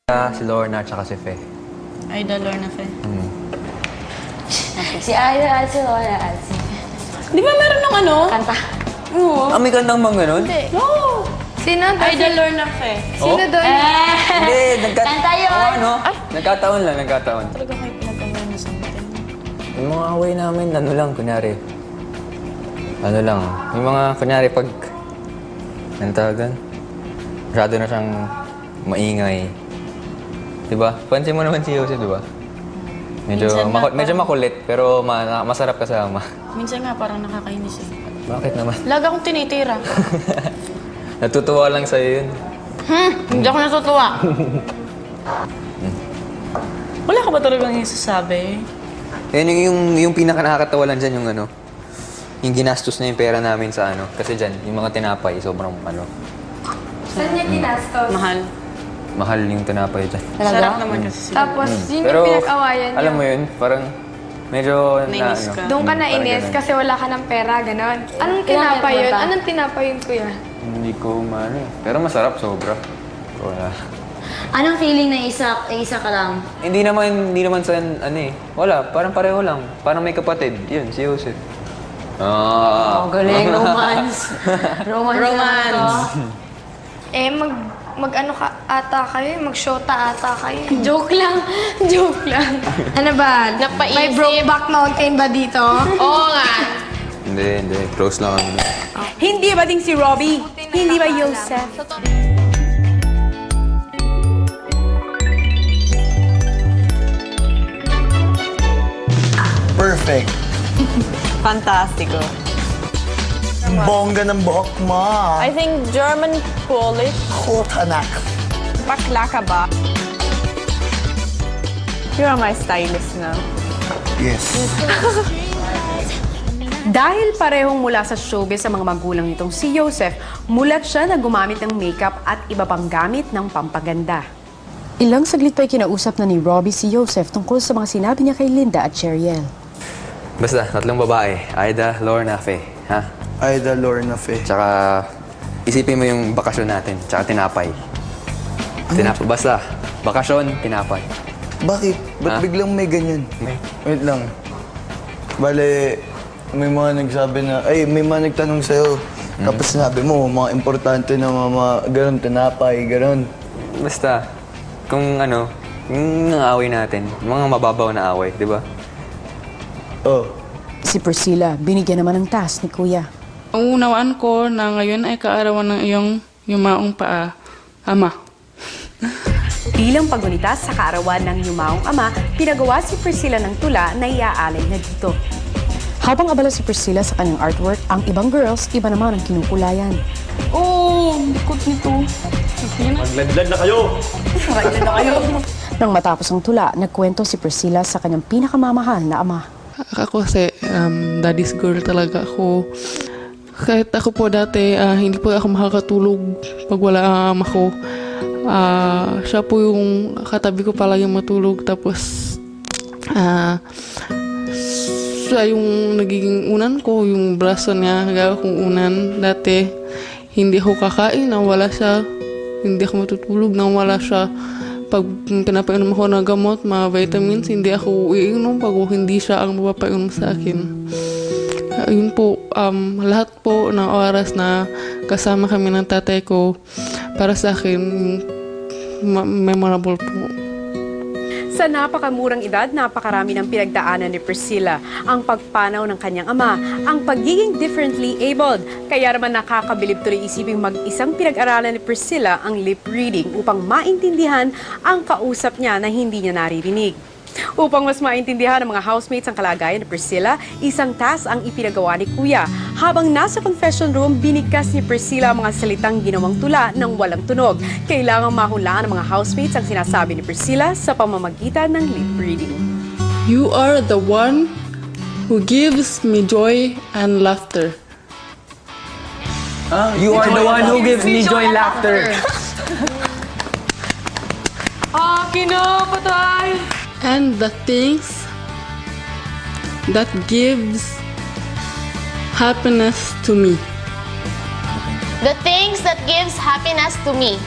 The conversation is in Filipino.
Si Lorna at si Fe. Aida, Lorna, Fe. Si Aida at si Lola at si... Di ba meron ng ano? Kanta. Oo. May kantang bang ganun? Hindi. No! Sino? Aida, Lorna, Fe. Sino doon? Hindi, Kanta yun! Oo, ano? Nagkataon lang, nagkataon. Talaga kayo pinag-away na sa atin. Yung mga away namin, ano lang, kunyari. Ano lang, yung mga, kunyari, pag... Anong tawag doon? Masyado na siyang maingay. Diba? Pansin mo naman si Jose, diba? Medyo makulit, pero masarap kasama. Minsan nga parang nakakainis eh. Bakit naman? Lagi akong tinitira. Natutuwa lang sa'yo yun. Hindi ako natutuwa. Wala ka ba talagang isasabi? Yan yung pinaka nakakatawa lang dyan, yung ano, yung ginastos na yung pera namin sa ano. Kasi dyan, yung mga tinapay, sobrang ano, Saan niya ginastos? Mahal. mahal yung tinapay dyan. Sarap naman kasi sila. Tapos, yun Pero, yung pinag-awayan niyo. alam mo yun, parang medyo Nainis ano, ka. Doon ka parang nainis ganun. kasi wala ka ng pera, gano'n. Anong Ilang tinapay meron yun? ba? Anong tinapay yun, kuya? Hindi ko maano eh. Pero masarap, sobra. Wala. Anong feeling na isa ka lang? Hindi naman sa ano eh. Wala, parang pareho lang. Parang may kapatid. Yun, si Jose. Oh, galing. Romance. Romance. Mag-ano ka ata kayo, mag-shota ata kayo. Joke lang. Joke lang. Ano ba? Napaisip. May Brokeback Mountain ba dito? Oo nga. Hindi. Close lang kami. Hindi ba ding si Robbie? Hindi ba Yosef? Perfect. Fantastico. Bongga ng buhok mo. I think German, Polish. Anak. Bakla ka ba? You are my stylist now. Yes. Dahil parehong mula sa showbiz sa mga magulang nitong si Joseph, mulat siya na gumamit ng makeup at iba pang gamit ng pampaganda. Ilang saglit pa'y kinausap na ni Robbie si Joseph tungkol sa mga sinabi niya kay Linda at Cheriel. Basta, tatlong babae. Aida, Lorna, Fe. Ha? Aida Lorna Fe. Tsaka, isipin mo yung bakasyon natin. Tsaka tinapay. Basta, bakasyon, tinapay. Bakit? Ba't Ha? biglang may ganyan? May. Wait lang. Bale, may mga nagsabi na, may mga nagtanong sa'yo. Tapos sinabi mo, mga importante na mga ganun, tinapay, ganun. Basta, kung ano, yung away natin, mga mababaw na away, di ba? Oh. Si Priscilla, binigyan naman ng task ni Kuya. Ang unawaan ko na ngayon ay kaarawan ng iyong yumaong paa, ama. Bilang pagunita sa kaarawan ng yumaong ama, pinagawa si Priscilla ng tula na iaalay na dito. Habang abala si Priscilla sa kanyang artwork, ang ibang girls, iba naman ang kinukulayan. Oh, likod nito. Nang matapos ang tula, nagkwento si Priscilla sa kanyang pinakamamahal na ama. Ako kasi, daddy's girl talaga ako. Kahit ako po dati, hindi po ako makakatulog pag wala ang ama ko. Siya po yung katabi ko palagi matulog. Tapos, siya yung nagiging unan ko, yung braso niya, gawa kong unan. Dati, hindi ako kakain nang wala siya. Hindi ako matutulog nang wala siya. Pag pinapainom ako ng gamot, mga vitamins, hindi ako iinom pag hindi siya ang mapapainom sa akin. Yun po, lahat po ng oras na kasama kami ng tatay ko, para sa akin, memorable po. Sa napakamurang edad, napakarami ng pinagdaanan ni Priscilla. Ang pagpanaw ng kanyang ama, ang pagiging differently abled. Kaya naman nakakabilib tuloy isiping mag-isang pinag-aralan ni Priscilla ang lip reading upang maintindihan ang kausap niya na hindi niya naririnig. Upang mas maintindihan ng mga housemates ang kalagayan ni Priscilla, isang task ang ipinagawa ni Kuya. Habang nasa confession room, binigkas ni Priscilla ang mga salitang ginawang tula ng walang tunog. Kailangang mahulaan ng mga housemates ang sinasabi ni Priscilla sa pamamagitan ng lip reading. You are the one who gives me joy and laughter. You are the one who gives me joy and laughter. Kinapatay! And the things that gives happiness to me. The things that gives happiness to me.